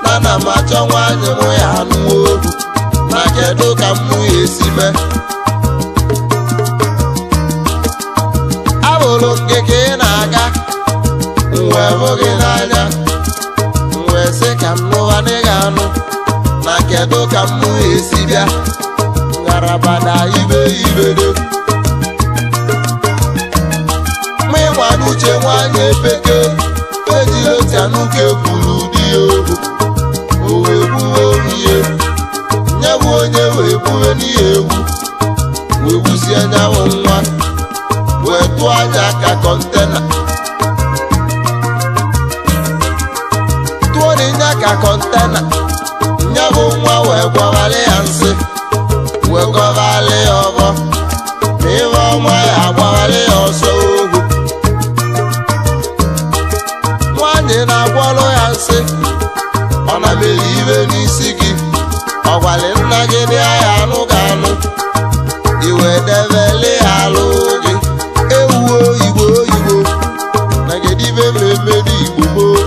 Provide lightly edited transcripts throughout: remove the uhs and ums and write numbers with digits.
Nana macho nwanyi mo ya anu kedu ka mụ esi mee abụrụ gị ka ị na-aga wee hụ gị n'anya wee sị ka m nụwa n'ịga anụ na kedu ka mụ esi bịa ngarabada ibe ibedo ma ịnwa n'uche nwanyị epeke ejiri otu anụke kwuru di ya ohu o wee gbuo ihe nye bụ onye wee gbuo n'ihe egwu wee gbusie anyanwụ nwa wee tụọ anya ka kọntena tụọ n'inya ka kọntena nye bụ nwa wee gwawali ya nsị wee gọvali ya ọbọ ma ihe ọma ya agbawali ya ọsọ ohu nwanyị na-agwọrọ ya nsị ọ na mere ibe n'isi gị ọ gwali nna gị dị ya anụ ga-anụ iwe debeli ya alụ gị ewuo igbo oyibo na gedibe mmemme n'igbo gboo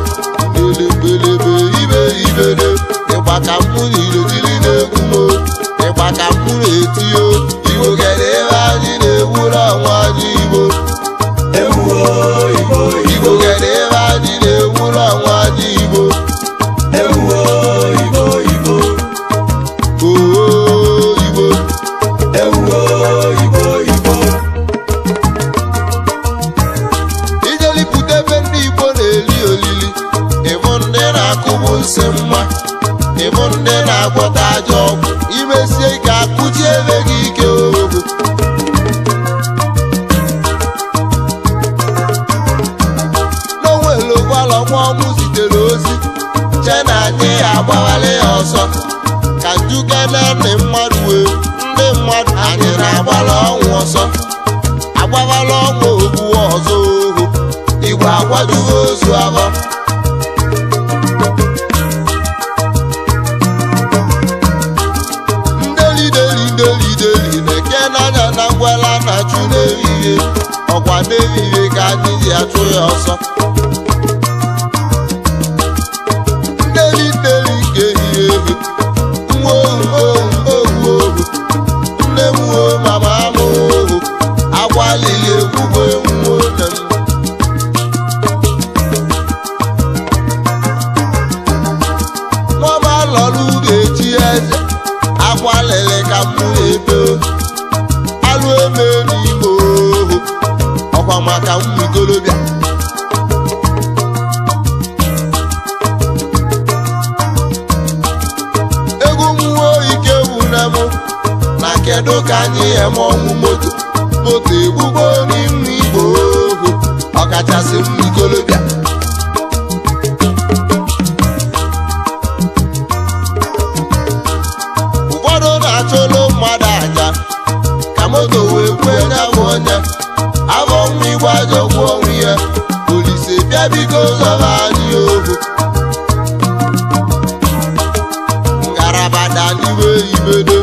n'elebelebe ibe ibede ịgba ka mụ niile tiri na-egwu mo ịgba ka mụ na-etio igbo gere ebe anyị na-ewuru ọnwa anyị igbo igbo gere ebe anyị na-ewuru ọnwa anyị igbo ijelipụta ebe ndị igbo na-eli olili ịbụ ndị na-akụgbu nsị mma ịbụ ndị na-agwọta ajọ ọgwụ imesie ike akụchi ebe gị ike ogo n'onwere ụgbọala ọnwa ọnwụ zitere ozi che na anyị ya agbawali ya ọsọ ka njukene ndị mmadụ wee ndị mmadụ anyị na-agbala ọnwụ ọsọ agbawala ọnwụ ogbu ọzọ ohu igwe akwadoghị ozu abọ ndelideli na-eke n'anya na ngwala na-achụ n'ehihie ọkwa n'ehihie ka anyị ji achụ ya ọsọ ndeli nke ehihie nwa ohu nne m o mama m ohu agwalili ekwugbo enwuo nne m nwama lọrụ ga-echi eze akwalili ka mụ ebe alụ eme n'ime ohu ọkwa maka ụmụ ikolobịa egwu mmụọ ike wune m na kedu ka anyị eme ọnwụ moto egbugbo n'ime igbo ohu ọkachasị ụmụ ikolobịa ụfọdụ na-achụlụ mmadụ aja ka moto wee kwee ya bụ onye abụ nwa igwe ajọgbu ọnwụ ihe Olise bịa biko zọba anyị ohu ngarabada n'iwe ibedo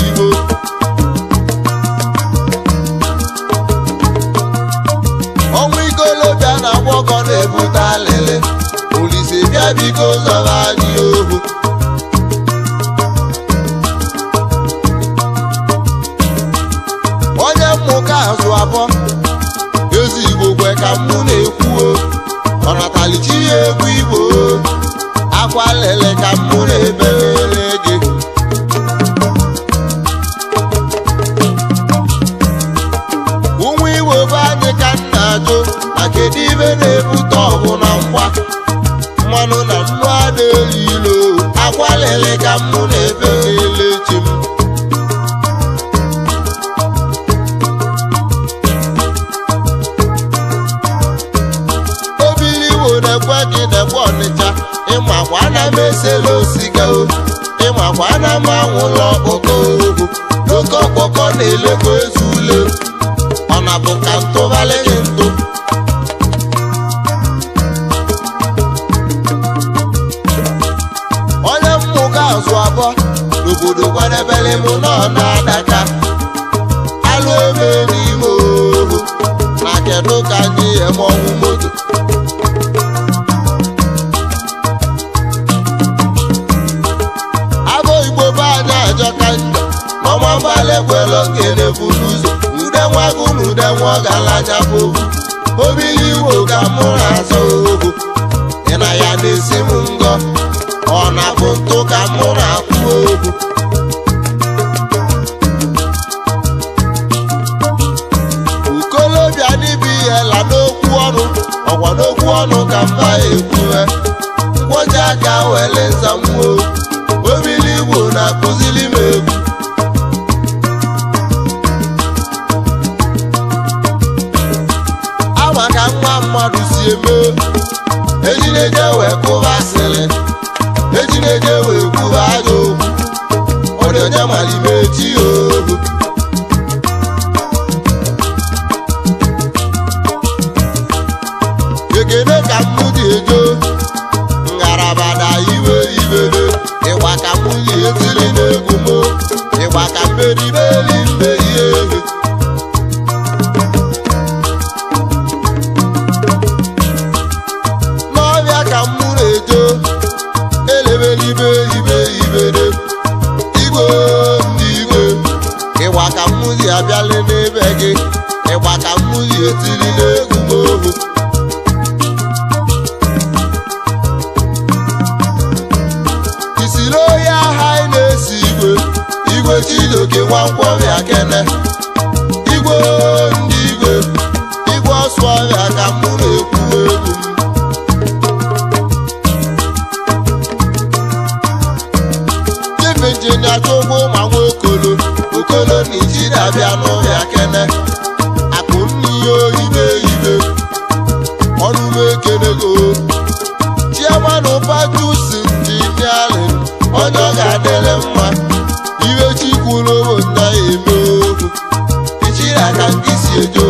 igbo ọnwụ ikolobịa na agbọkọ na-ebute alịlị Olise bịa biko zọba anyị ohu onye mmụka azụ abụọ ezi igbo gwe ka mụ na-ekwuo ọ natalichi ya egwu igbo akwa lele ka mụ na-ebelele gị ụmụ igbo be anyị ka m na-ajụ na kedu ibe na-ebute ọgụ na mgba mmanụ na nnu ada elu ilo akwa lele ka mụ na-ebelele chi m ekwe gị na-ekwe Ọnịcha ịmakwa na m esela osiga ịmakwa na m anwụla ọkpọkọ ohu n'oke ọkpọkọ na-elekwa ezu ule ọ na-bụ ka ntụgharị gị ntụ onye mmụga azụ abụọ n'obodo kwadebere m nọ na-adaka alụ ebe n'ime ohu na kedu ka anyị eme ọnwụ moto ụzọ kene buru ụzọ ude nwago na ude nwa ọgaranya bụ obili Igbo ka mụ na-azọ ogo ị na ya na-esi m ngọ ọ na-bụ ntụ ka mụ na-akwụ ogo ukolobịa n'ibi ihe la n'okwu ọnụ ọkwa n'okwu ọnụ ka mba ekwuwe ngwọji aka wele nzamwo obili Igbo na-akụzili m egwu ama ka nwa mmadụ si eme ejineje wee kwụba asịrị ejineje wee kwuba aja okwu ọdị onye malime echi ohu ekene ka mụ dị ejo ngarabada iwe ibere ịgba ka mụ yi etili n'egwu m ịgba ka mmeribeli mbe ihe ehe n'ọbịa ka mụ na-ejo elebelibe ibe ibere igwe ndị igwe ịgba ka mụ yi abịala n'ebe gị ịgba ka mụ yi etili n'egwu m ohu igwe Chidoke Nwankwọbịa kene igwe ndị igwe igwe Ọsụọbịa ka mụ na-ekwu egwu Chief Engineer Chukwu ma nwa okolo na ijidabịa n'ụbịa kene akụ n'ihe oyibe ibe ọnụme kenego Chairman Patus Engineering onye ọ ga-adịrị mma iwe chikwulowo nna ya eme okwu ichiri aka nke si ejo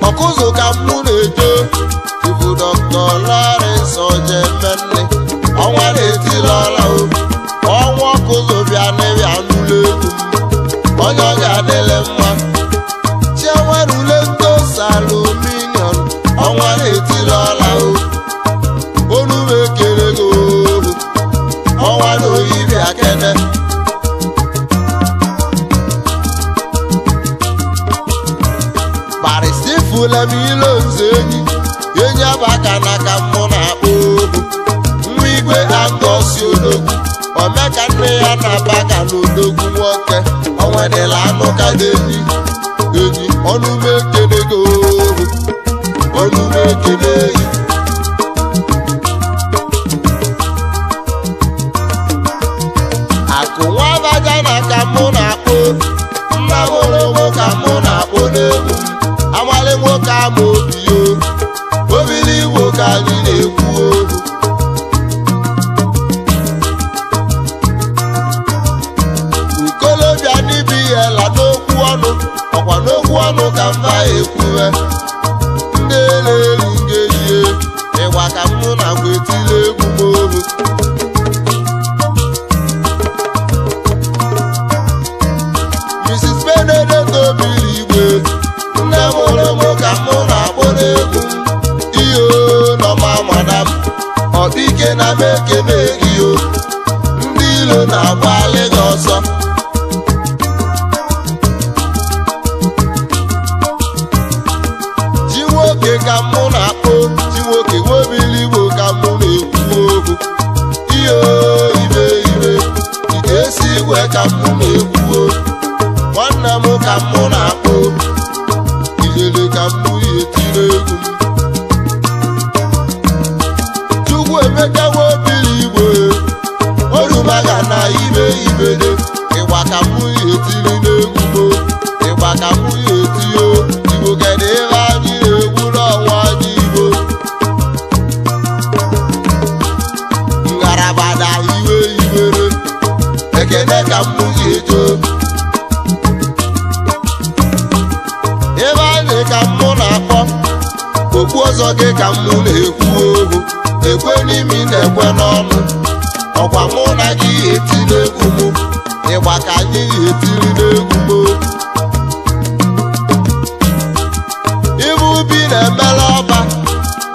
ọkụzụ ka mụ na-ejo ibu Dr. Lawrence Ojemenne ọnwa na-etiri ọla ọnwa ọkụzụ bịa n'ịbịa n'ụlọ egwu m onye ọ ga-adịrị mma Chairman Ulentos Aluminium ọnwa na-etiri ọla onume kelego ọnwa na oyibịa kene barisifulem ilo nze enyi abaka n'aka mụ na-akpọ ohu nwa igwe Angosi odogwu omeka nne ya na-abaka n'odogwu nwoke onwedịla anụ ka dị enyi ọnụme kelego onume kelegi akụ nwa abaja na ka mụ na-akpọ nna mụrụ ka mụ na-akpọ n'egwu amali nwoke ama obi obili Igbo ka anyị na-ekwu okwu ukolobịa n'ibi ihe la n'okwu ọnụ ọkwa n'okwu ọnụ ka mba ekwuwe ndị na-eri ngehie ịgwa ka mụ na mgbe etili egwu m ohu Mrs. Benedict Obili Igwe nne mụrụ m ka mụ na-akpọ n'egwu iyo nọma madam ọdịike na m ekene gị ndị ilo na-agbalị gị ọsọ Chinwoke ka mụ na-akpọ Chinwoke Obili Igbo ka mụ na-ekwu okwu iyo ibe ite esi igwe ka mụ na-ekwu nwanne m ka mụ na-akpọ ijele ka mụ etiri egwu Chukwu Emeka Obili Igbo orumaga na ibe ibede ịgba ka mụ etiri n'egwu ịgba ka mụ etio Igbo gede ebe anyị na-egwu n'ọnwa anyị Igbo ngarabada iwe ibere ekene ka mụ ejo ebe anyị ka mụ na-akpọ okwu ọzọ gị ka mụ na-ekwu okwu ekwe n'imi na-ekwe n'ọnụ ọkwa mụ na gị eti n'egwu m ịgba ka anyị etiri n'egwu m ibe ubi na-emela ọba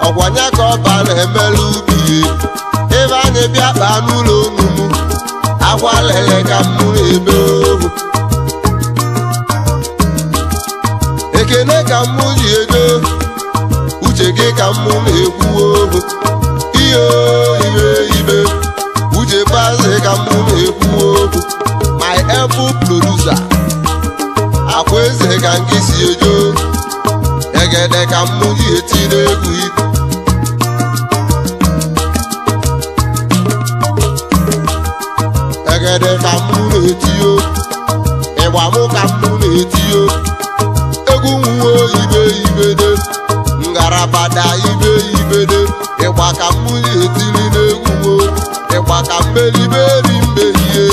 ọkwanye ka ọba na-emela ubi ebe anyị bịa kpaa n'ụlọ omumu akwa lele ka mụ na-ebe ohu ekene ka mụ ji ego uche gị ka mụ na-ekwu ohu iyo ibe uche baze ka mụ na-ekwu ohu my elbow producer akwa eze ka nke si ejo egede ka mụ ji eti n'egwu ibu egede ka mụ na-etiyo ịgba mụ ka mụ na-etiyo egwu nwo ibede ngarabada ibede ịgba ka mụ na-etiri n'egwu nwo ịgba ka mmeliberi mmehie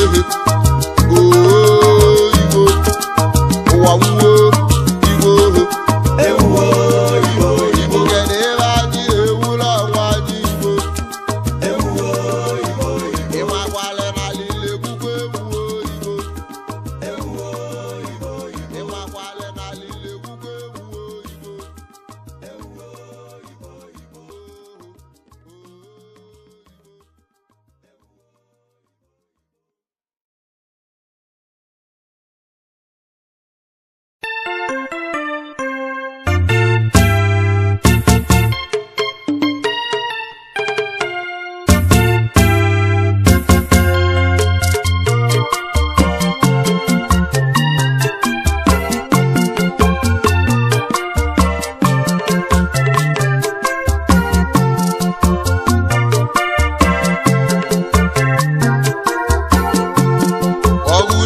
igbo ụwa nwo igbo kene ebe anyị ewula ọnwa anyị igbo ịmakwale n'ala ilegbukwe ịmakwale n'ala ilegbukwe ọgụ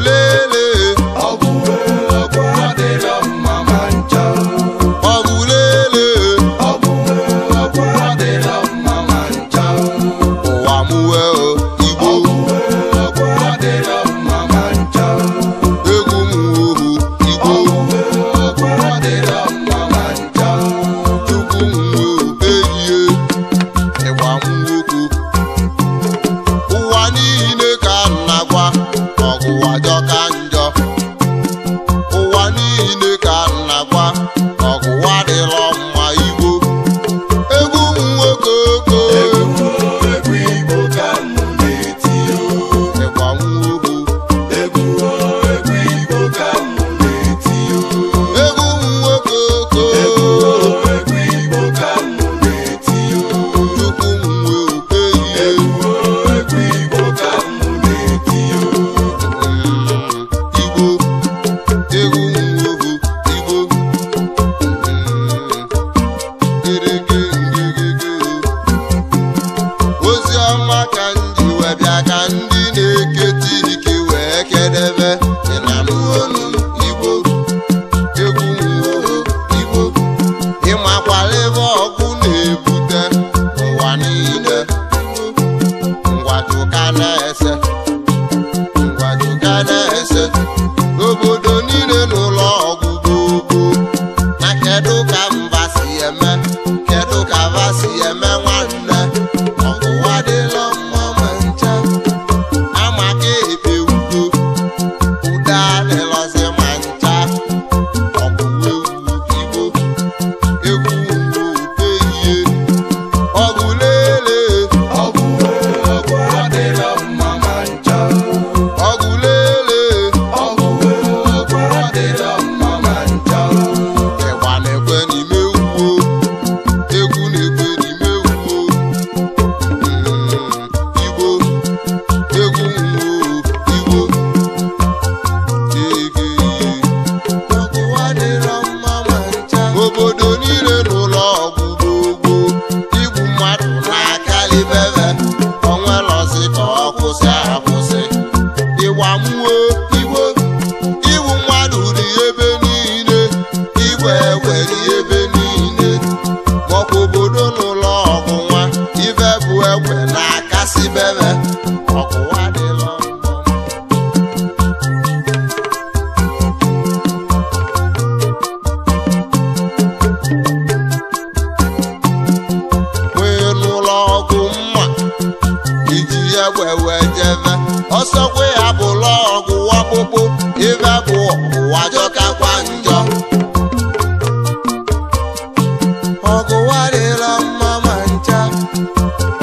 adịla mma ma ncha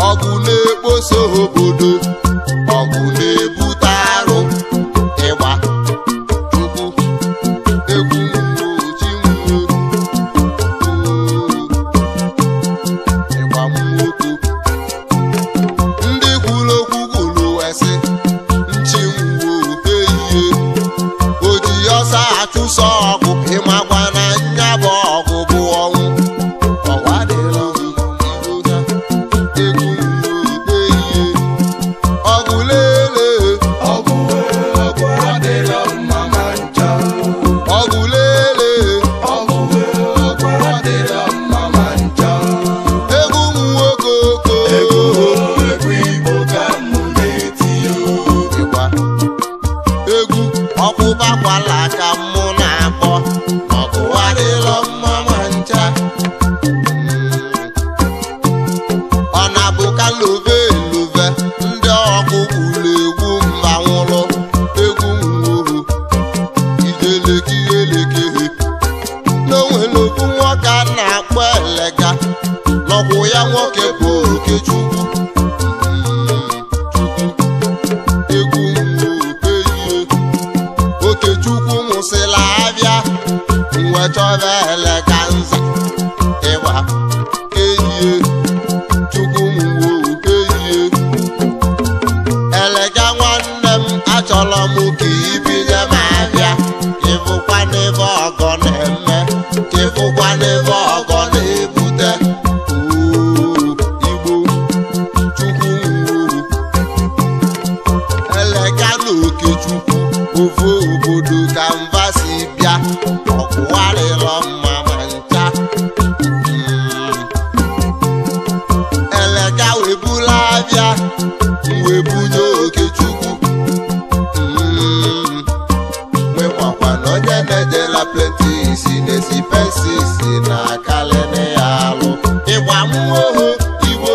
ọgụ na-ekposo obodo ọgụ na-ebute arụ ịgba chukwu egwu mgbochi ịgba nwoke ndị kwuru okwu kwuru wesị nchiwo ehihie o ji ọsọ achụsọ ọgụ ịmakwa na nya bụ ọgụ bụ ọnwụ ọwa dịrọ ọgụ lele ọgụ adịrọ mma ma ncha ọgụ lele ọgụ adịrọ mma ma ncha egwu nwoke oko egwu Igbo ka mụ na-eti ịgba egwu ọkpụbakwala ka mụ na-akpọ ọgụ adịrọ mma ma ncha ọ na-abụ ka love love ndị ọkụ gburu egwu mba nwụrụ egwu nwụrụ ijelekirelekere n'onwere okwu nwoke a na-akpọ Elega n'ọkwụ ya nwoke bụ Okechukwu egwu nwụrụ ehihie Okechukwu mụsịla abịa mwe chọba Elega nza ịgba ehihie chukwu mwo ehihie Elega nwanne m achọrọ m ka ibinye m abịa ịfụkwa n'ebe ọgọ na-eme ka ịfụkwa n'ebe ọgọ na-ebute Igbo chukwu mwo Elega na Okechukwu ofu obodo ka mba si bịa ọgwụgharịrọ mma ma ncha Elega webula abịa webunye Okechukwu nwekwa na onye na-ejela plenti isi na-esi pensi isi na kalene ya alụ ịgba mmụọ Igbo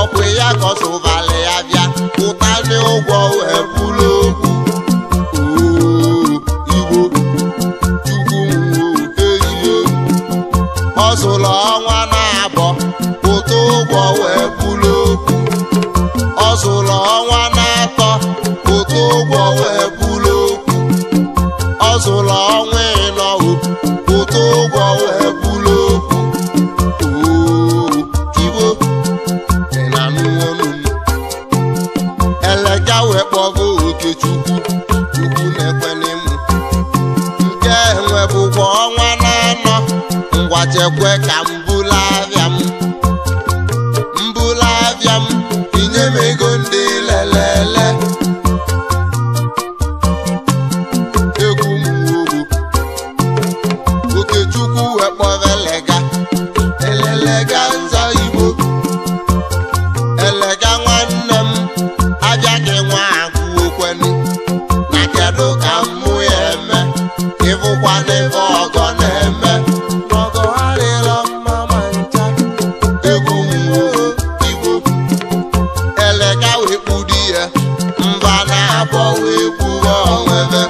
ọkwa ya kọsụvalị ya bịa pụta n'ụgwọ wee bulu okwu Igbo chukwu ehihie ọ zụrụ ọnwa na-abọ pụta ụgwọ wee bulu okwu ọ zụrụ ọnwa na-atọ pụta ụgwọ wee bulu okwu ọ zụrụ ọnwa ịnọ pụta ụgwọ wee bulu okwu Igbo ị na-anụ ọnụ Elega wee kpọgo Okechukwu chukwu na-ekwene m nke enwe bụkwa ọnwa na-anọ ngwa chekwe ka m bula abịa m inye m ego ndị lelele egwu mwogo Okechukwu wee kpọba Elega nza Igbo Elega nwanne m abịaghị nwa agụ okwenu na kedu ka mụ ya eme ịfụkwa n'ebe ọgọ na-eme ọgọ adịrọ mma ma ncha egwu Igbo Elega wee kpudi ya mba na-abọ wee kwuwe onwebe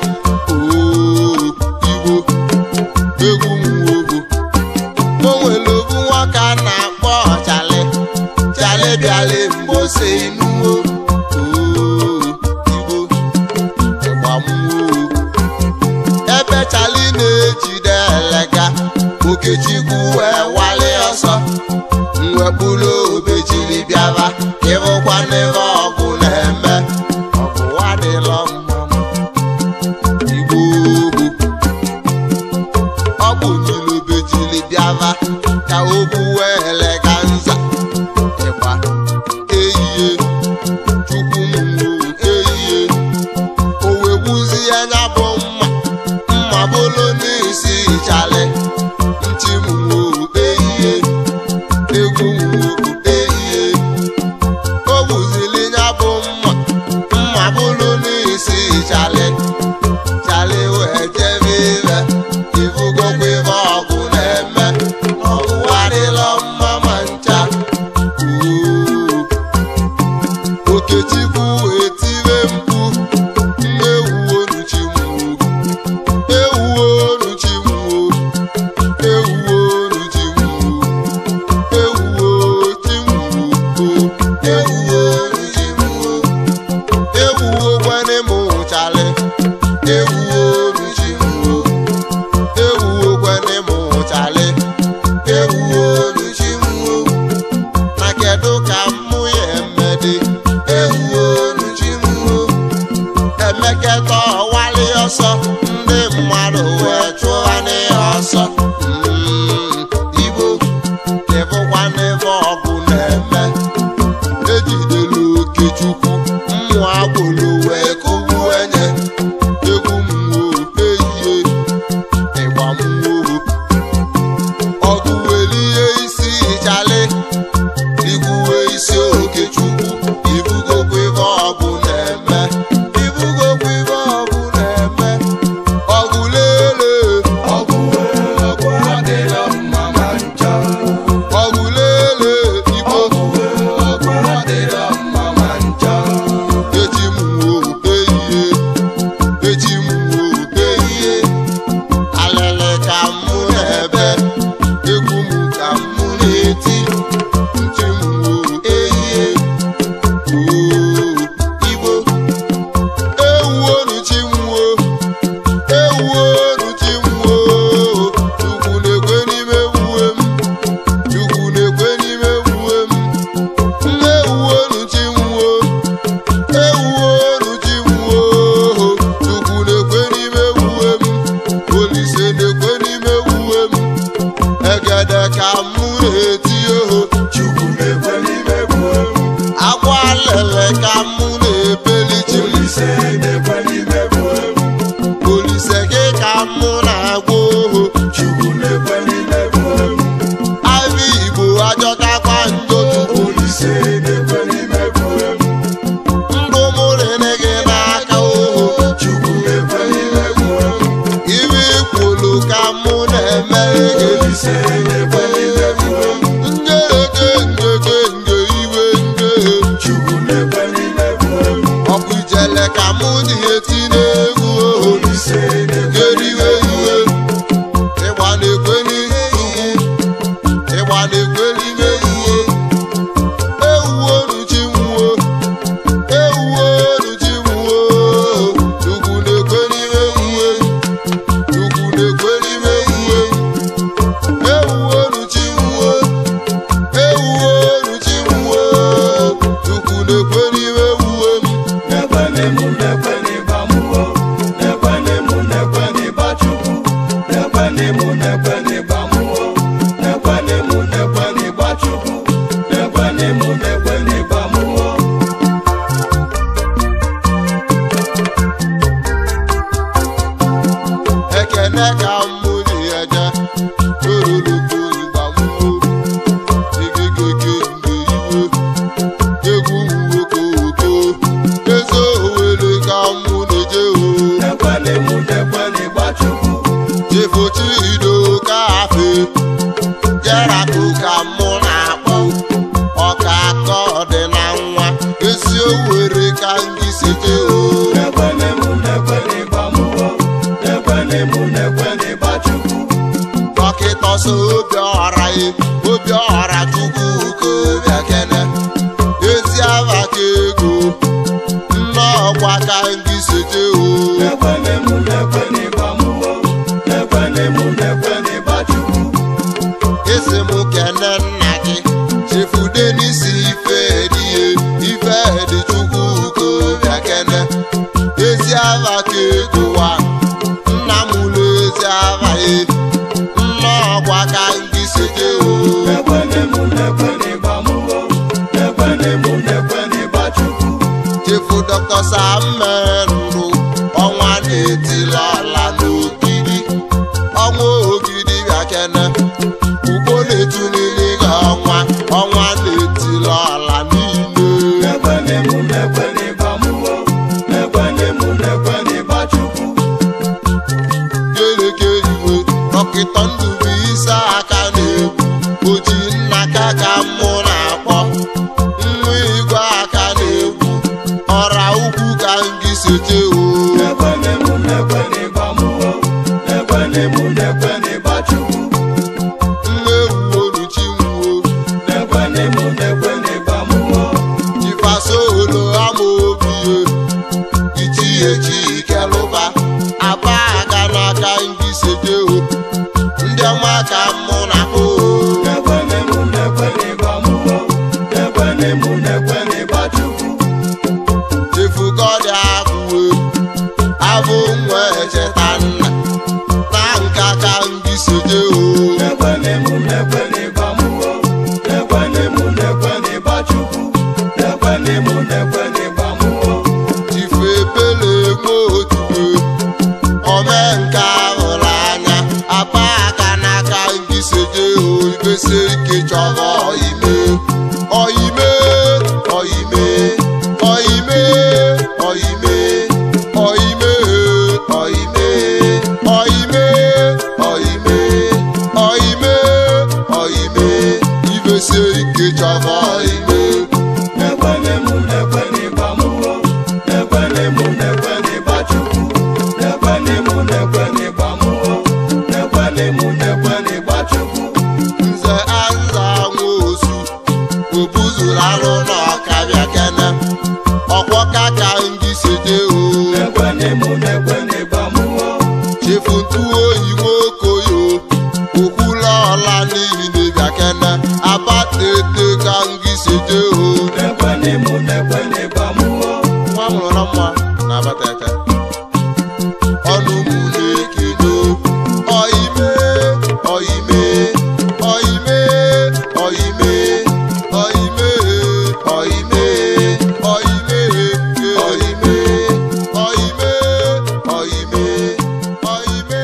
Igbo egwu nwogo o nwere obu nwoke a na-akpọ Chale bịala mgbose inuwo Igbo ịgba mmụọ ebe Chale na-ejide Elega Okechukwu wee wali ọsọ mwekpuru obejiri bịaba ịbụkwa n'ebe ọgụ na-eme ọgụ adịlọ mma Igbo ọ bụ nyere obejiri bịaba ka o gbuwe Elega nza ịgba ehihie chukwu mwo ehihie o wee gbuzie anya bụ mma bụlụ n'isi Chale nchimwo ehihie egwu mwo ehihie o gbuzili nya bụ mma bụlụ n'isi Chale wee jebe ibe ịfụgokwa ebe ọgụ na-eme ọgụ adịlọ ọgụ welie isi chale ikwuwe isi Okechukwu ibugokwa ife ọbụ na-eme ibugokwa ife ọbụ na-eme ọgụ lele ọgụ adịla mma ma ncha ọgụ lele Igbo ọgụ adịla mma ma ncha echi m oke ihe echi m oke ihe alele ka mụ na-ebe egwu m ka mụ na-eti nchi m oke ihe Igbo ewuonu chi m ewuonu chi m Chukwu na-ekwe n'ime ewuwe m Chukwu na-ekwe n'ime ewuwe m ewuonu chi m ewuonu chi m Chukwu na-ekwe n'ime ewuwe m Olise na-ekwe n'ime ewuwe m egede ka mụ na-eti oho Chukwu na-ekwe n'ime ewuwe m akwa lele ka mụ na-ebeli chi m Olise na-ekwe n'ime ewuwe m Olise gị ka mụ na-agwa oho Chukwu na-ekwe n'ime ewuwe m abịa Igbo ajọtakwa njọ Chukwu Olise na-ekwe n'ime ewuwe m ndụ mụ rene gị n'aka oho Chukwu na-ekwe n'ime ewuwe m ibe ikwulu ka mụ na-eme gị Olise na-ekwe n'ime ewuwe m njeke iwe nje Chukwu na-ekwe n'ime ewuwe m ọkụ ijele ka mụ dị eti n'egwu oho Olise na-ekwe n'ime iwe ịgba na-ekwe n'ime Chukwu ịgba na-ekwe n'ime iwe ewuonu chi m ewuonu chi m Chukwu na-ekwe n'ime ewuwe Chukwu na-ekwe n'ime ewuwe ewuonu chi m ewuonu chi m Chukwu na-ekwe n'ime ewuwe m Nekwene mụ nekwene ịgba mụọ nekwene mụ nekwene ịgba Chukwu nekwene mụ nekwene ịgba mụọ nekwene mụ nekwene ịgba Chukwu nekwene mụ nekwene ịgba mụọ ekene ka mụ dị eje oroloko ịgba mụọ igigege mgbe iwe egwu nwoke oko eze Owere ka mụ na-eje o nekwene mụ nekwene ịgba Chukwu Chifochi Ido kafe Jeratu ka mụ na-akpọ ọka aka ọdị na nwa ezi Owere ka ndị sete o nekwene mụ nekwene ịgba mụọ nekwene mụ nekwene ịgba Chukwu dọkịta so Obiọra Obiọra Chukwu ka obi ekene ezi aba ka ego nnọọkwa ka ndị sete o nekwene mụ nekwene ịgba mụọ nekwene mụ nekwene ịgba Chukwu esi m kene nna gị chefude n'isi ife dị Chukwu ka obi ekene ezi aba ka ego wa nna m ụlọ ezi aba nnọọkwa ka ndị sete o nekwene mụ nekwene ịgba mụọ nekwene mụ nekwene ịgba Chukwu chefu Dr. Samuel Ndụ ọnwa na-etila ọla n'ogidi ọnwa ogidi bịa kene ugbo na-etulili gị ọnwa na-etila ọla niile nekwene mụ nekwene ịgba mụọ nekwene mụ nekwene ịgba Chukwu keleke iwe dọkịta Ndubuisi aka na-egwu oji nna ka mụ na-akpọ nwa igwe aka na-egwu ọra ukwu ka ngị sete o nekwene mụ nekwene ịgba mụọ nekwene mụ nekwene ịgba Chukwu nwa ewuonu chi m nekwene mụ nekwene ịgba mụọ Ifasolo Amaobi Ichiechi Ikelụba aba aga n'aka ndị sete o ndị ọma ka mụ na o nekwene mụ nekwene ịgba mụọ nekwene mụ nekwene ịgba Chukwu chefugodi abụwe abụ nwa echeta nna na nka ka ndị sete o nekwene mụ nekwene ịgba mụọ nekwene mụ nekwene ịgba Chukwu nekwene mụ nekwene ịgba mụọ Chifu Ebele Nwotuwe omenka hụrụ anya apa aka n'aka ndị sete o ibesie ike chọrọ ọyime ọyime ọyime ọyime ọyime ọyime ọyime ọyime ọyime ọyime ọyime ibesie ike chọrọ ọyime Nekwene mu nekwene bamuwo nekwene mu nekwene bachuku nekwene mu nekwene bamuwo nekwene mu nekwene bachuku nze aza nwosu obuzuru alụ n'ọkabịa kene ọkwọka ka ndị sede o nekwene mu nekwene bamuwo chefu ntu oyi nwokoyo okwula ọla n'ihi n'ịbịa kene abatete ka ndị sede o nekwene mu nekwene bamuwo nwa mụrụ na mma na abatete ọnụ mụ na-ekene ọyime ọyime ọyime ọyime ọyime ọyime ọyime ọyime ọyime ọyime ọyime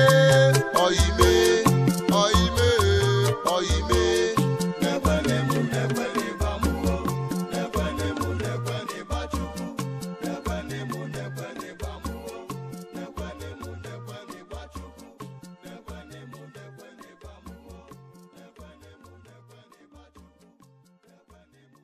ọyime ọyime ọyime nekwene mu nekwene bamuwo nekwene mu nekwene bachuku nekwene mu nekwene bamuwo nekwene mu nekwene bachuku nekwene mu nekwene bamuwo nekwene mu nekwene bachuku nekwene mu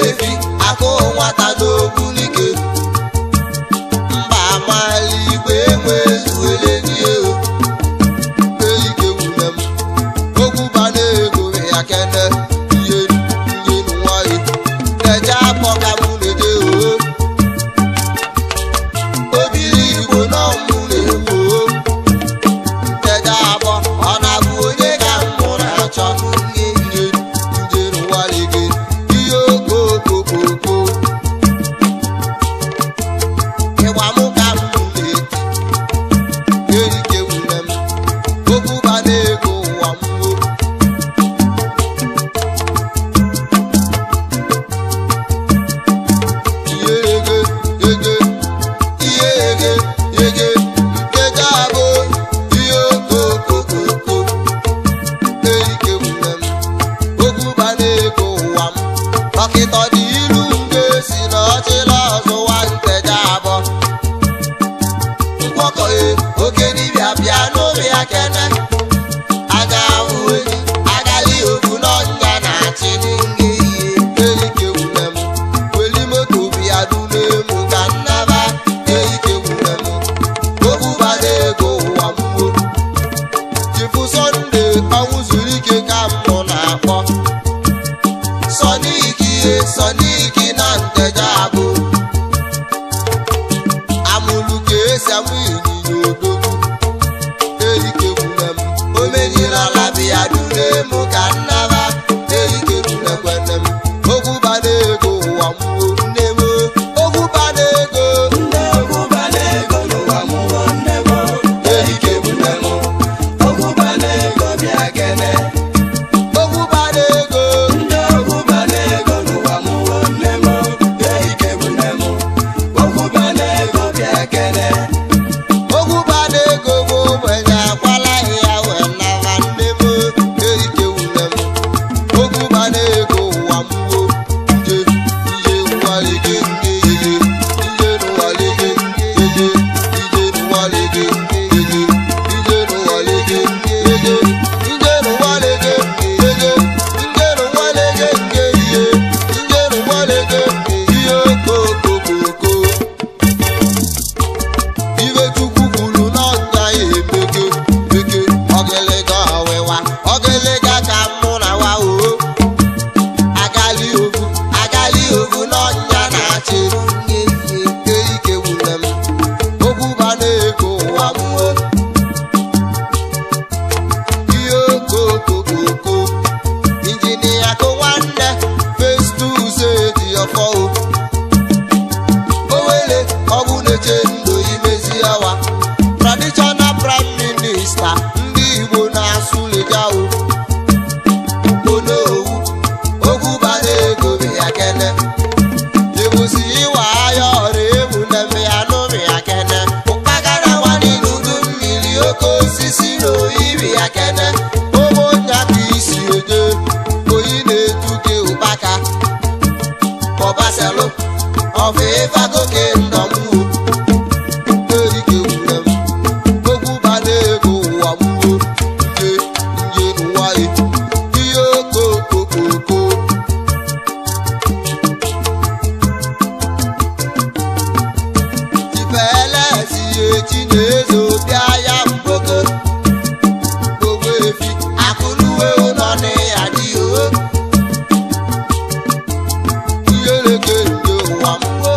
efi akụ nwata n'okwu n'ike mba amala igwe enwe ezuwele n'ihe ike wune m okwu bana ego ya kene ihe nwanyị na-eje akpọ ka mụ na-eje obiri igbo nọ mụ na-egbo nteje akpọ ọ na-abụ onye ka mụ na-achọ dọkịta dị ilu mgbe si na ọchịla ọzụwa nteje abọ mkpọkọghị oke dibịa bịa n'obi ya kene aga ahụ enyi agali ofu n'ọnya na-achị n'nge ihe erike wune m weli moto bịa dunemu ka nnaba erike wune m okwu bana ego ụwa mgbo chifu Sọnde ọnwụ zuru ike ka mụ na-akpọ Sọniki na nteje abụ amụlụ ka esi amụ ịnyịnya odogwu erike wune m omenyere ala bịa dunemu ka nnaba erike wune kwene m okwu bana ego ụwa mgbo nne m okwu bana ego n'ụwa mụọ nne m erike wune m okwu bana ego bịa kene okwu bana ego okwu bana ego bụ ogbenye akwala ya wee nara nne m erike wune m okwu bana ego ụwa mgbo nje ihe nwalege ihe nwalege ihe nwalege ihe nwalege okokoko ibe Chukwu kwuru n'ọnya ya emeke eke ọgịlịga ọwịwa ọgịlịga ka mụ na wa agali ogu n'ọnya na-achị nye ihe erike wune m okwu bana ego ụwa mụọ ihe okokoko injinia kụ nwanne Festus eji ọfọ owele ọbụ na-eche ndụ imezi awa traditional prime minister ndị Igbo na-asụ lejawo onowu okwu bana ego ya kene ebusi iwa aya ọrụ ewu na ya n'ụmụ ya kene ụkpagara nwanyị n'udu mmiri oke osisi na oyibi ya kene ụmụnya ka isi eje oyi na-etuke ụkpaka ọbaselụ ọfụ ịfagoke ndọmwu erike wune m okwu bana ego ụwa mgbo nje nwanyị ihe okokoko ifeelesi echi na-ezo bịa ya mgboko gbogbo efi akụluwe ụlọ na ya dị ihereke nje ụwa mgbo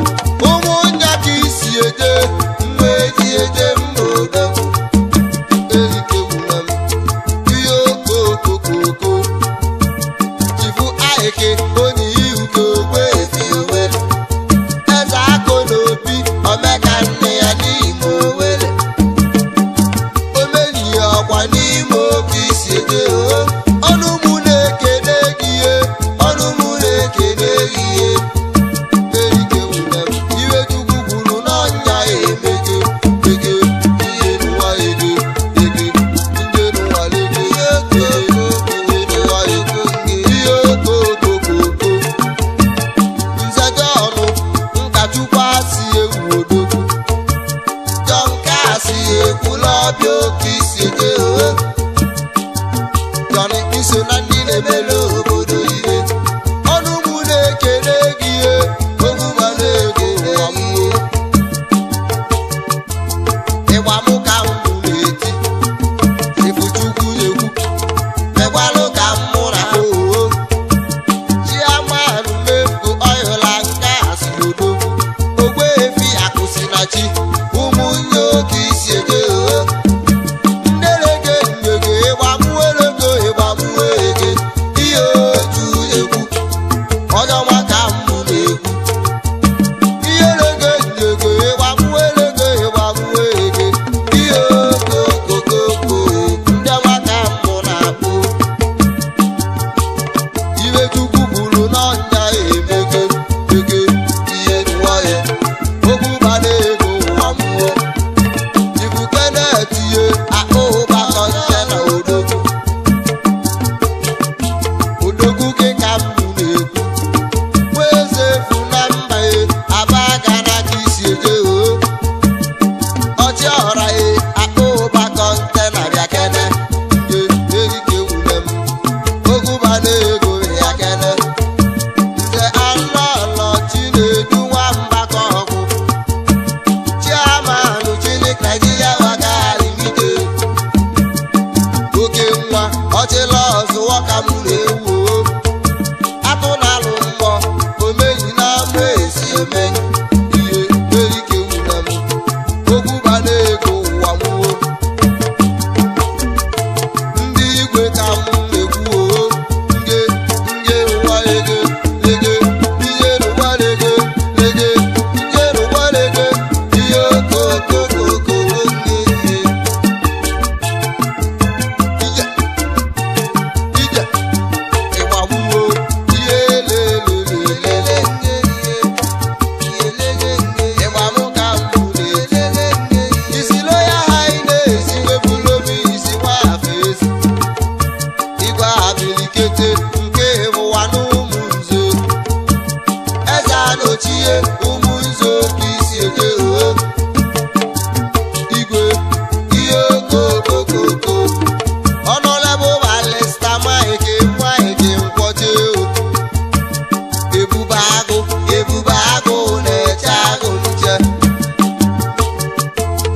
sochie ụmụ nzo ka isi eje igwe ihe okokokoko ọnọlebụ balista maghị gị nkwọje ebube agụ na-eche agụ nche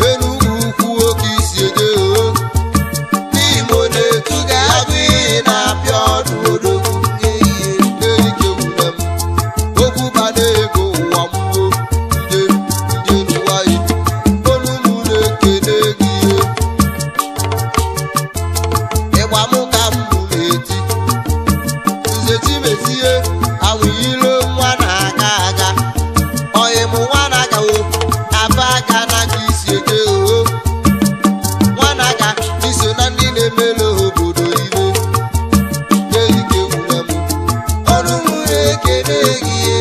Enugu ukwu oke isi eje n'Imo na-etu ga-abụ ihe na-apịa ọdụ odogwu ihe n'ike wune m okwu bana ego ụwa mmụọ nje n'ụwa ibu olu m na-ekele gị ihe ịgba m ka m bụ na-eti nze Chimezie awụyilo nwa na-aga aga onye m nwa na-agawo aba aka na ka isi eje nwa na-aga iso na ndị na-emelo obodo ile n'ike wune m ọrụ m na-ekele gị ihe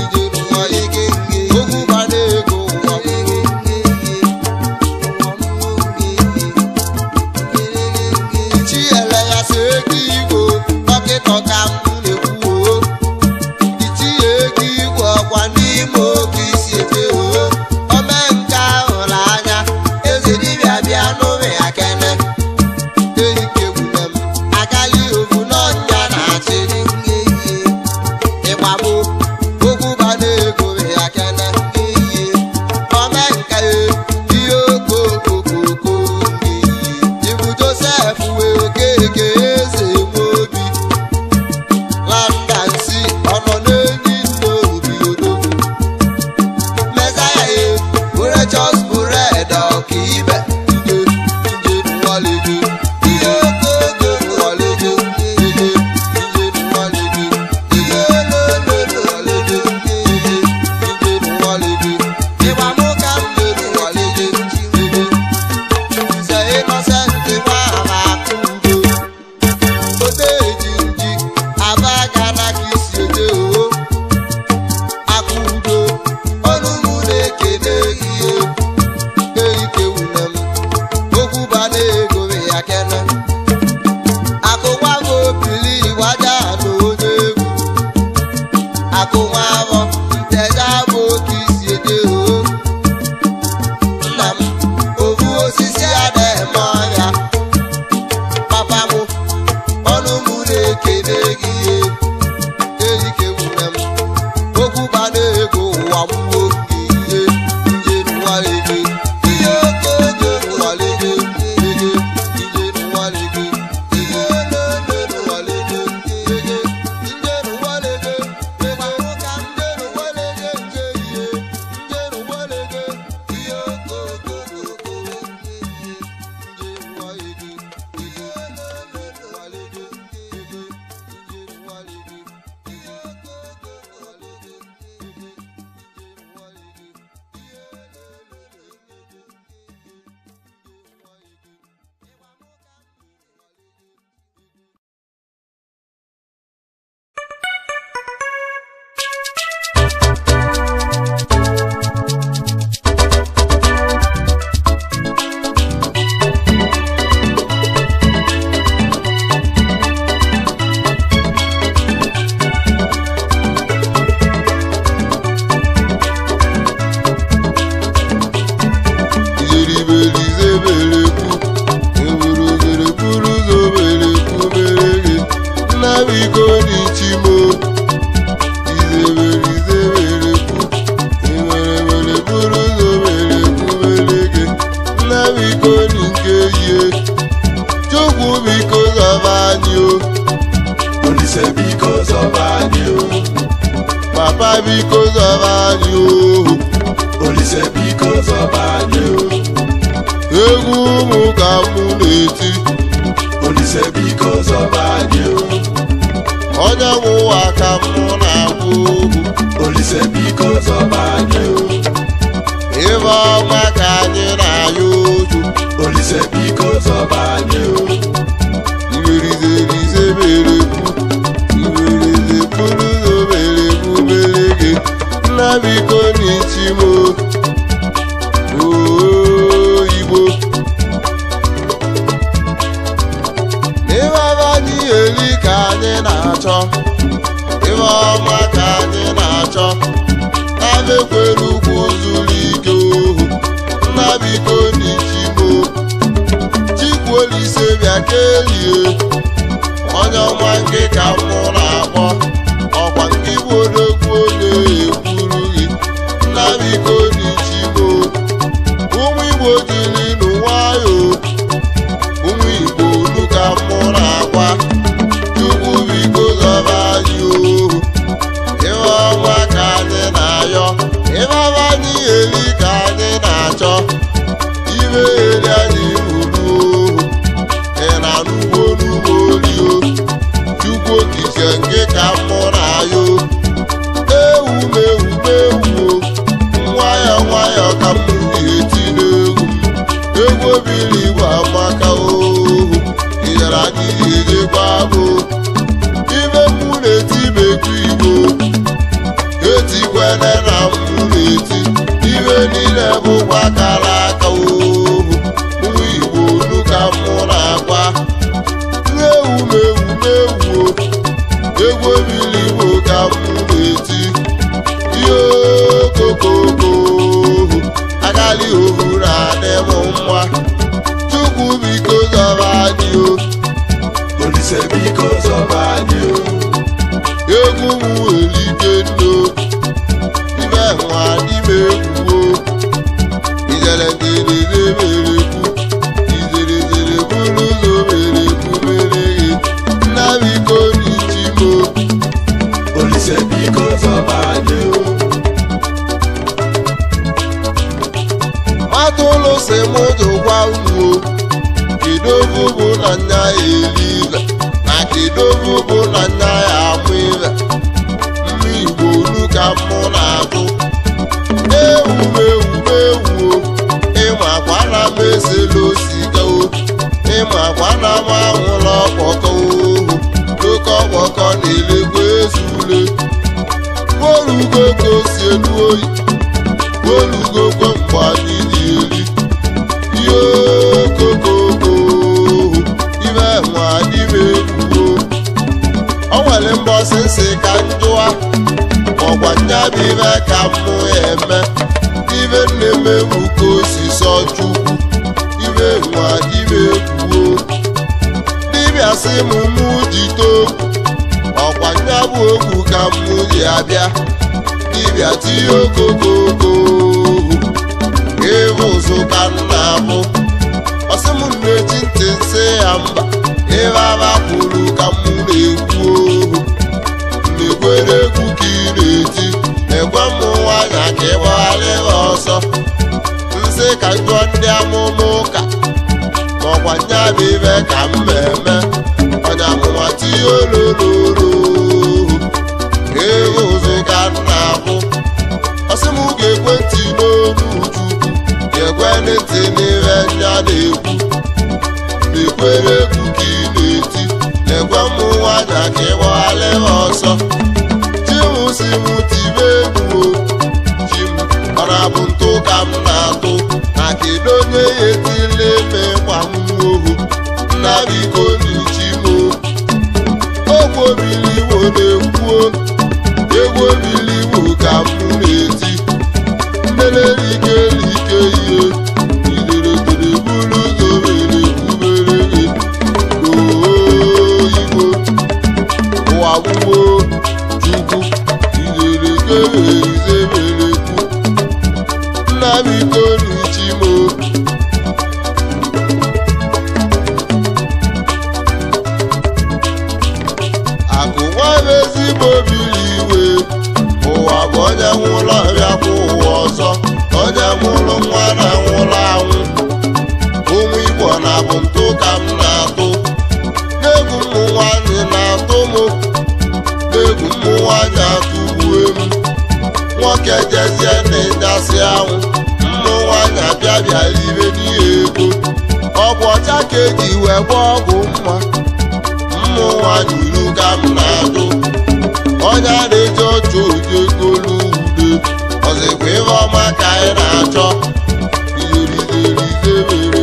ije n'ụwa ike okwu bana ego ụwa Ichiele ya so ego igbo dọkịta ka m na-ekwuo itinye ego igwe ọkwa n'ime oge isi eje ome nke ahụrụ anya eze dibịa bịa n'ụmụ ya kene ehike gwune m agali ovu n'ọnya na-achị ịgbagbo okwu bana ego ya kene ome nke ihe okokokoko ibu Joseph wee Okeke eze Nwobi Landansi ọnọ n'enyi n'obi odogwu Mesaya Precious Bread ọkaibe nje n'ụwalege ihe okogo n'ụwalege nje n'ụwalege ihe ololo n'ụwalege nje n'ụwalege ịgba mụ ka m nje n'ụwalege nze Innocent nwa ama akụ udo odeji nji aba aka na ka isi eje akụ udo ọnụ m na-ekele ihe ehike wune m okwu bana ego ya kene akụ nwa m opili gwaja na onye egwu akụ nwa afọ nteja bụ oke isi eje nna m ovu osisi ada eme ọnya papa m ọnụ m na-ekele gị ihe ehike wune m okwu bana ego ụwa mmụọ ihe nje n'ụwalege ihe okogo n'ụwalege ege nje n'ụwalege ihe ololo n'ụwalege ege nje n'ụwalege ịgba mụ ka m nje n'ụwalege nje ihe nje n'ụwalege ihe okokokoko nje n'ụwalege ihe ololo n'ụwalege ege nje n'ụwalege ihe okokokoko n'ụwalege Papa because of you, Olise because of you. Egwu mụ ka mụ na-eti, Olise because of you. Onye mụ ụwa ka mụ na-agwụ ugwu, Olise because of you. Ife ọma ka anyị na-ayọ oju, Olise because of you. Iberize mere kwu, iberize pụrụ nna biko n'ichimo Igbo n'ịbaba n'ihe eli ka anyị na-achọ ịba ọma ka anyị na-achọ na-achọ na-ekwere ugwu zuru ike ohu nna biko n'ichimo Chukwu Olise bịa kelie onye ọma nke ka mụ na-akpọ ọkwa nke bụ odogwu onye ekwuru gị nna biko n'ichimo ụmụ Igbo jiri n'ụwayọ ụmụ Igbo olu ka mụ na-agwa Chukwu biko zọba anyị ohu ife ọma ka anyị na-ayọ ife ọma anyị eri ka anyị na-achọ ibe eri anyị ruru ohu ị na-anụgbo n'ugbo olio Chukwu Okike nke ka mụ na-ayọ ewu mewu mewu nwayọ nwayọ ka m ga-eti n'egwu egwu obili Igbo amaka ohu iyere anyị ga-ejekwa bụ ibe mụ na-eti bekwu Igbo etikwene na mụ na-eti ibe niile bụkwa kara aka ohu ụmụ Igbo olu ka mụ na-agwa ewu mewu mewu egwu obili Igbo ka mụ na-eti ihe okokoko agali ohu na-adị m mma Chukwu biko zọba anyị o Olise biko zọba anyị o egwu m welike nno ibe nwa n'ime egwuo ijere ngereze merekwu ijerezere buru ụzọ merekwu mere gị nna biko n'ichimo Olise biko zọba anyị o matụlụ si mụ jụkwa ugbo kedovu bụ na nya elive na kedovu bụ na nya ya amụ ive mmụ Igbo olu ka mụ na-ajụ ewu ịmakwa na m esela osiga o ịmakwa na m anwụla ọkpọkọ ohu oke ọkpọkọ na-elekwa ezule olugo ka o si elu oyi olugo kwe mgbe anyị ji eri ihe okokoko ibe nwa n'ime egwuo o nwere mbọsị nsị ka njụwa ọgwa nyabụ ibe ka mụ eme ibe nne m egwu ka o si sọ Chukwu ibe nwa n'ime egwuo dibịa sị m mụ jito ọkwa nyabụ ogwu ka mụ ji abịa dibịa tinye okokoko ịbụ ụzụ ka m na-abụ ọsị m na-eji ntị nsị ya mba ebe aba kwuru ka m na-ekwu ohu na-ekwere egwu ka ị na-eti ekwe m nwanya ka ịgbagharị ọsọ nsị ka njọ ndị amụma ụka maọkwa nyabụ ibe ka m eme onye amụma tinye olololo ịbụ ụzụ ka m na-abụ ọsị m ga-ekwe ntị n'olu Chukwu ga-ekwe ntị n'ihe nya na-ekwu na-ekwere egwu ka ị na-eti na-ekwe m nwanya ka ịgbagharị ọsọ chimusi m tibe egwu chi m ọ na-abụ ntụ ka m na-atụ na kedu onye ya etile eme gwa m ohu nna biko n'ichimo ogwu obili Igbo na-ekwuo egwu obili Igbo ka m na-eti ndelerike like ihe ileretere buru ụzọ mere kwubere gị Igbo ụwa gwuo Chukwu ilereke ize mere kwu nna biko n'ichimo akụ nwa bụ ezigbo biri iwe ụwa bụ onye nwụrụ ọbịa kwa ụwa ọzọ onye mụrụ nwa na nwụrụ anwụ ụmụ Igbo na-abụ ntụ ka m na-atụ n'egwu ụmụ nwanyị na-atụ m n'egwu ụmụ nwanyị atụgbue m nwoke jezie na ịnyasị anwụ ụmụ nwanyị abịa bịara ibe n'ihe ego ọgwụ ọcha ka eji wee gwa ọgwụ mma ụmụ nwanyị uru ka m na-ajụ onye a na-eji ọchụ oji egolu ude ọzọkwa ihe ọma ka anyị na-achọ izerizerize mere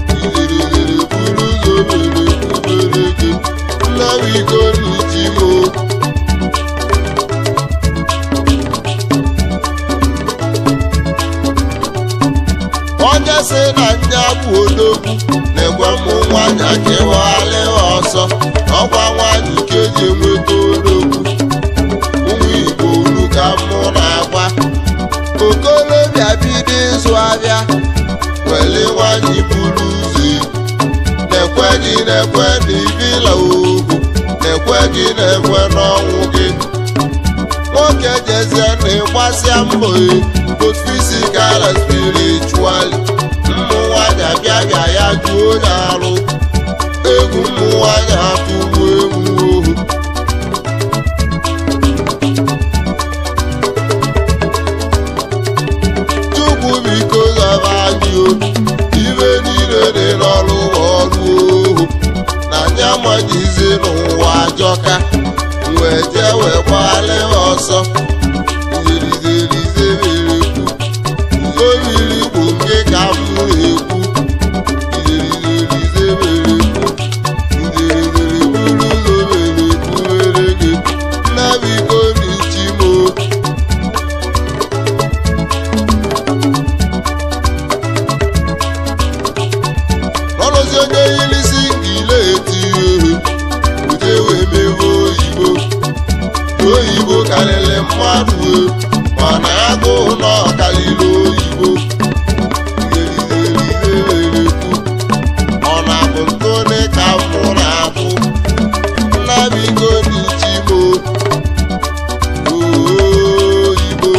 kwu izerizere buru ụzọ mere kwubere gị nna biko n'ichimo sị na nya bụ odogwu na-ekwe ụmụ nwaanyị ka ịghọghalịwa ọsọ ọkwa nwaanyị nke ji enweta odogwu ụmụ Igbo olu ka mụ na-agwa okolobịa bido ịzụ abịa wele nwaanyị buru ụzọ na-ekwe gị na-ekwe n'ibila ohu na-ekwe gị na-ekwe n'ọnwụ gị nwoke jezie na ịgbasịa mbọ both physical and spiritual ụmụ nwaanyị abịa ya jụọ onye arụ egwu ụmụ nwaanyị atụgbu egwu ohu Chukwu biko zọba anyị ibe niile dị n'ọrụ ọrụ ohu na anya amaghịzi n'ụwa ajọka wee jee wee gbalị ọsọ oyiri bụ nke ka m na-ekwu ijerize mere ekwu njirizeri buru ụzọ mere ekwuwere gị nnabiko n'ichimo ọrụzi onye yilisi ngile etinye ude wee mewe oyibo karịrị mmadụ mana agụụ na ọkarịrị oyibo ijerizererekwu ọ na-abụ ntone ka mụ na-abụ nnabigo n'ichimo oyibo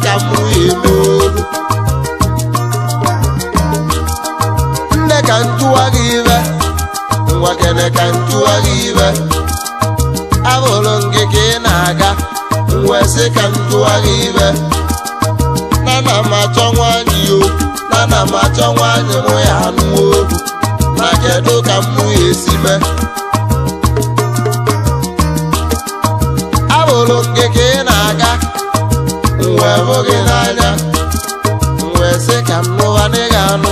ka mụ eme nne ka ntụwa gị ibe nwa kene ka ntụwa gị ibe abụrụ gị ka ị na-aga wee sị ka ntụwa gị ibe na m achọ nwaanyị o na ana m achọ nwaanyị mụ ya anụ ohu na kedu ka mụ ya esi mee abụrụ gị ka ị na-aga wee hụ gị n'anya wee sị ka m nụwa na ị ga-anụ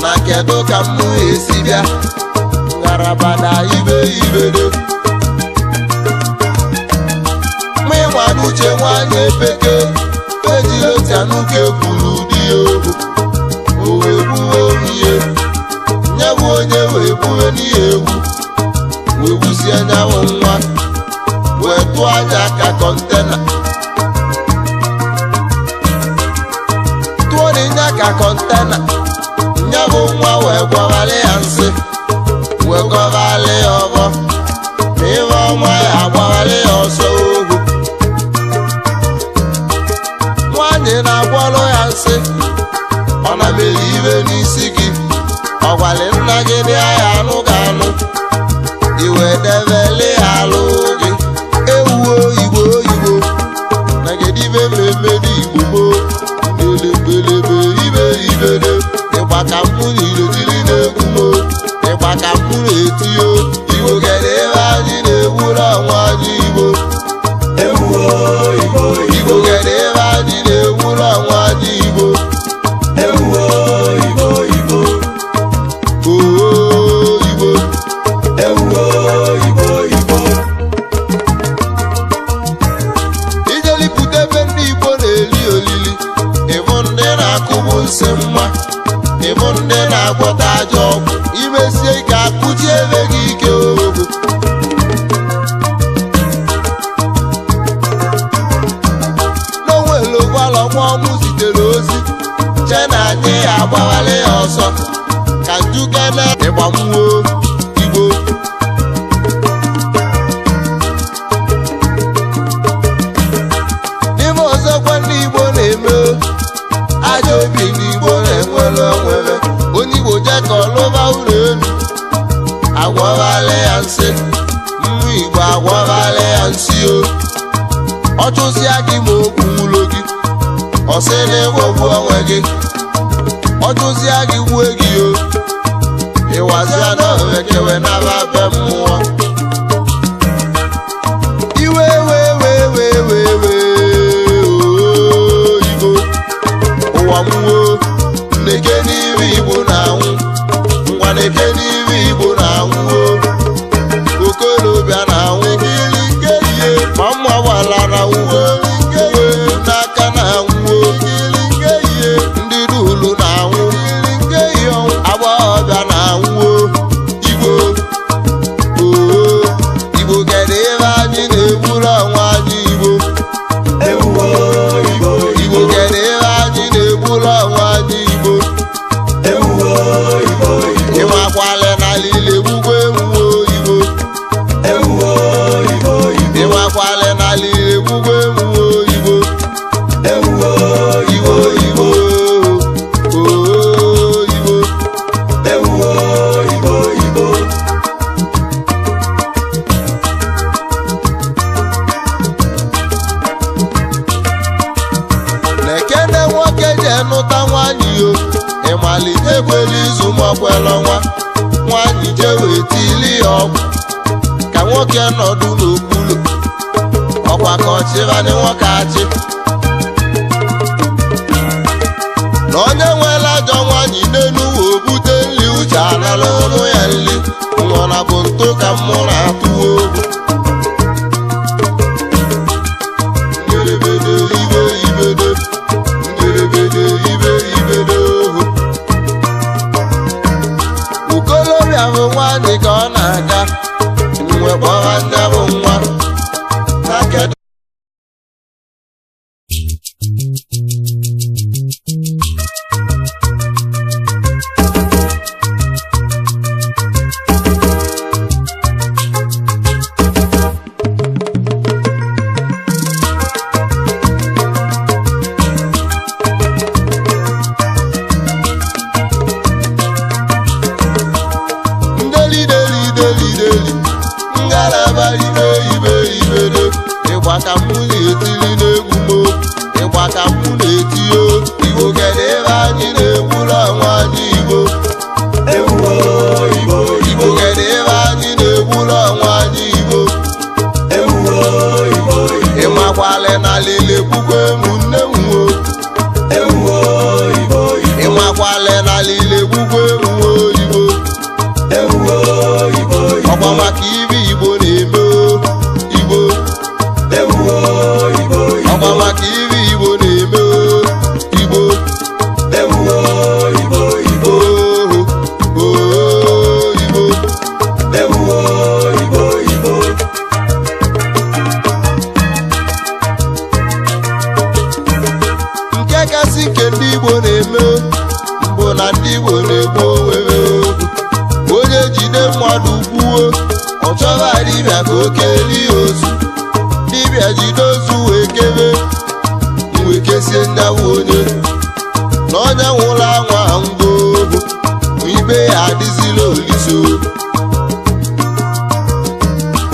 na kedu ka mụ ya esi bịa ngarabada ibe ibedo mụ ịnwa n'uche nwaanyị epeke ejiri otu anụka ekwuru di ya ohu o wee gbuo ihe nye bụ onye wee gbuo n'ihe egwu wee gwusie anyanwụ nwa wee tụọ anya ka kọntena tụọ n'inya ka kọntena nye bụ nwa wee gwọgharị ya nsị wee gọgharị ya ọgọ ma ihe ọma ya agbagharị ya ọsọ ohu nwaanyị na-agwọrọ ya nsị ọ na mere ibe n'isi gị ọ gwara nna gị dị ya anụ ga-anụ iwe debele ya alụ gị ewuo igbo oyibo na gedibe mmemme n'igbo gboo mbelebelebe ibe ibede ịgba ka mụ niile tiri na-egwu mo ịgba ka mụ na-etio igbo gere ebe anyị na-ewuru ọnwa anyị igbo igbo gere ebe anyị na-ewuru ọnwa anyị igbo ijelipụta ebe ndị igbo na-eli olili ịbụ ndị na-akụgbu nsị mma ịbụ ndị na-agwọta ajọ ọgwụ imesie ike akụchi ebe gị ike ogo n'onwere ụgbọala nwa ọmụ zitere ozi che na anyị ya agbagharị ya ọsọ ka njukene ịgbamwo igbo n'ime ọzọkwa ndị igbo na-eme ajọ obi n'igbo na-enwere onwere onye igbo je ka ọlụba ụlọ elu agwọgharị ya nsị mmụ igbo agwọgharị ya nsị o ọ chụsịa gị ma okwu ụlọ gị ọ sị na ịghọgbu onwe gị ọ chụsịa gị gbue gị o ịwazịa na omekewe naba be mmụọ iwe igbo ụwa mmụọ nneke n'ihu igbo na-anwụ ngwa neke n'ihu igbo na-anwụ okolobịa na-anwụ gịrị nke ihe ma mma gbala na uwe n'aka na-anwụ gịrị nke ihe ndị dulu na-anwụ gịrị nke ihe agbọghọbịa na-anwụ igbo igbo kedụ ebe anyị na-egburu ọnwa anyị igbo igbo kedụ ebe anyị na-egburu ọnwa anyị igbo ịnwakwale n'ala ile gbugbo ewuwo igbo ịnwakwale n'ala ile gbugbo ewuwo igbo igbo igbo na-ekene nwoke ji enụta nwaanyị yo ịmalite kwere izu maọkwere ọnwa nwaanyị jee wee tili ya ọgwụ ka nwoke nọdụ n'okpuru ọkwa ka ọchịbanị nwoke achị na onye nwere ajọ nwaanyị n'enu wee bute nri uche anala ọnụ ya nri nwụna bụ ntụ ka mmụ na-atụwa ogwu ngerebede ibe ibedo ngerebede ibe ibedo okolobịa bụ nwaanyị ka ọ na-aga mgbe kpọrọ nne bụ nwa na kedu ngalaba ibe ibedo ịgba ka mụ na-etili n'egwu mo ịgba ka mụ na-eti o igbo kedụ ebe anyị na-egwu n'alile kwukwe ụmụnne nwo ewuo Igbo Igbo ịmakwale n'alile kwukwe nwo Igbo ewuo Igbo Igbo ọkwa maka ibe Igbo na-eme Igbo ewuo Igbo Igbo ọkwa maka ibe Igbo na-eme Igbo ewuo Igbo Igbo Igbo ewuo Igbo Igbo nke kasị nke ndị Igbo na-eme bụ na ndị Igbo na-egbu onwe ha onye jide mmadụ gbuo ọ chọrọ dibịa ka o kelie ozu dibịa jide ozu wee kebe wee kesie nyawu onye na onye nwụrụ anwa ngwo ibe ya adịzila oliso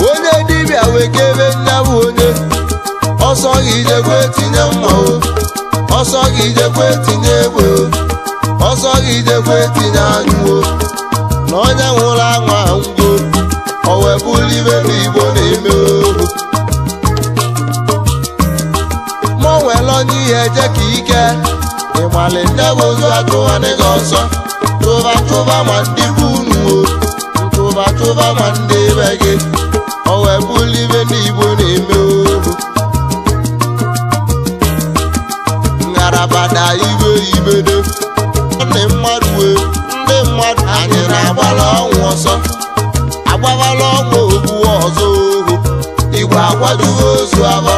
onye dibịa wee kebe nyawu onye ọsọ gị jekwe tinye mma o ọsọ gị jekwe tinye egbe o ọsọ gị jekwe tinye anyụ o na onye nwụrụ anwa ngwo o wee bụrụ ibe n'Igbo na-eme ohu ma o nwere onye ihe eje ka ike ịmali ndị bụ ozu achụwanị gị ọsọ tụba tụba ma ndị bụ unu o tụba tụba ma ndị be gị o wee bụrụ ibe n'Igbo na-eme ohu ngarabada ibe ibedo ndị mmadụ wee ndị mmadụ anyị na-agbala ọnwụ ọsọ agbabala ọnwụ ogbu ọzọ ohu Igbo akwadoghị ozu abọ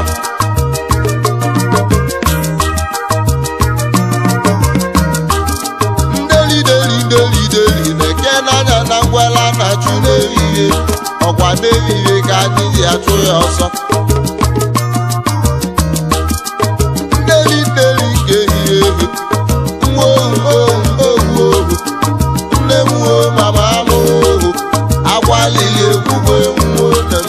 ndelideli na-eke n'anya na ngwala na-achụ n'ehihie ọkwa n'ehihie ka anyị ji achụ ya ọsọ ndeli nke ehihie nwa ohu nne m o mama m ohu agwalili egwugwe nwoke m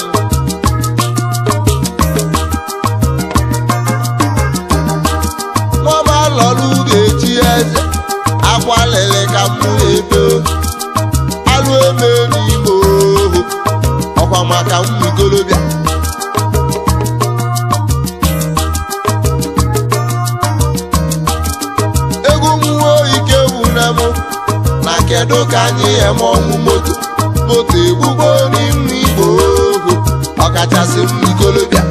nwama lọrụ ga-echi eze agwalili ka m ebe alụ eme n'ime ohu ọkwa maka ụmụ ikolobịa egwu mmụọ ike wune m na kedu ka anyị eme ọnwụ moto egbugbo n'ime Igbo ohu ọkachasị ụmụ ikolobịa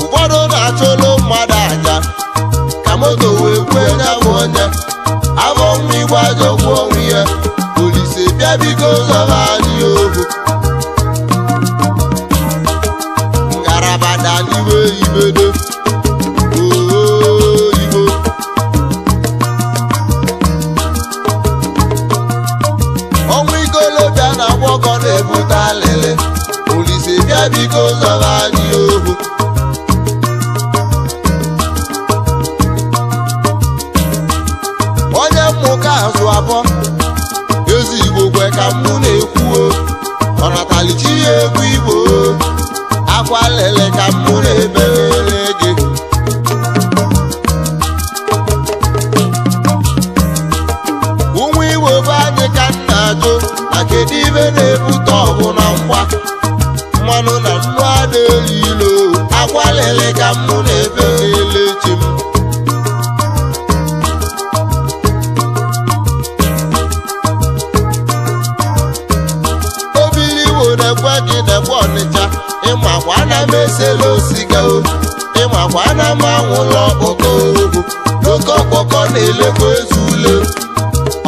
ụfọdụ na-achụlụ mmadụ aja ka moto wee kwee ya bụ onye afọ mma Igbo ajọgbu onwe ya Olise bịa biko zọba anyị ohu ngarabada n'iwe ibedo Igbo ọnwụ ikolobịa na agbọkọ na-ebute alịlị Olise bịa biko zọba anyị ohu onye mmụka azụ abụọ ezi Igbo kwe ka mụ na-ekwuo ọ natalichi ya egwu Igbo akwa lele ka mụ na-ebelele gị ụmụ Igbo bụ anyị ka m na-ajụ na kedu ibe na-ebute ọgụ na mgba mmanụ na nnu ada elu ilo akwa lele ka mụ na-ebelele chi m na-ekwe gị na-ekwe Ọnịcha ịmakwa na m esela osiga ịmakwa na m anwụla ọkpọkọ ohu n'oke ọkpọkọ na-elekwa ezu ule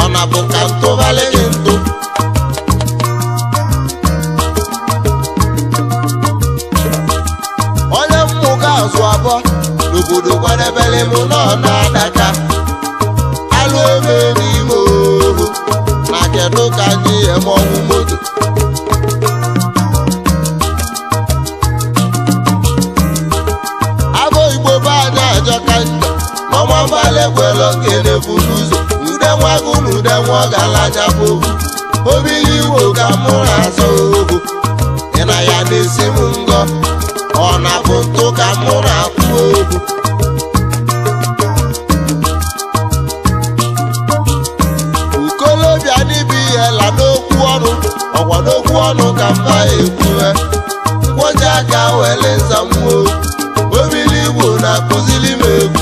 ọ na-bụ ka ntụbalị gị ntụ onye mmụga azụ abụọ n'obodo kwadebere m nọ na-adaka alụ ebe n'ime ohu na kedu ka anyị eme ọnwụ moto ajọka njọ n'ọnwa mbalị ekwela okene buru ụzọ ude nwago na ude nwa ọgaranya bụ obili Igbo ka mụ na-azọ ohu ị na ya na-esi m ngọ ọ na-bụ ntụ ka mụ na-akwụ ohu ọnụ ka mba ekwuwe nkwọji aka wele nzamwo obili igbo na-akụzili m egwu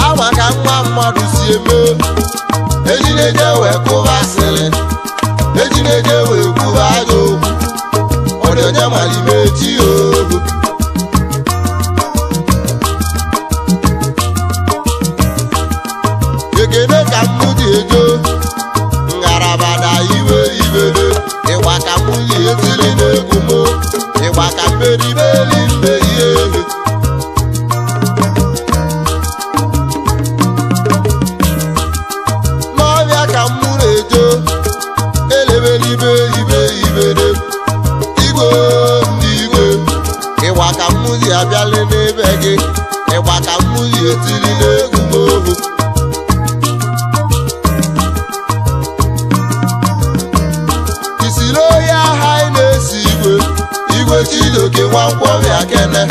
ama ka nwa mmadụ si eme ejineje wee kụba asịrị ejineje wee kwuba agha okwu ọdị onye malime echi ohu ekene ka mụ ji ejo ngarabada iwe ibede ịgba ka mụ ji etiri n'egwu m ịgba ka mmeribeli mbe ihe elu n'ọbịa ka mụ na-ejo elebelibe ibe ibede igwe ndị igwe ịgba ka mụ ji abịali n'ebe gị ịgba ka mụ ji etiri n'egwu m ohu Chidoke Nwankwọbịa kene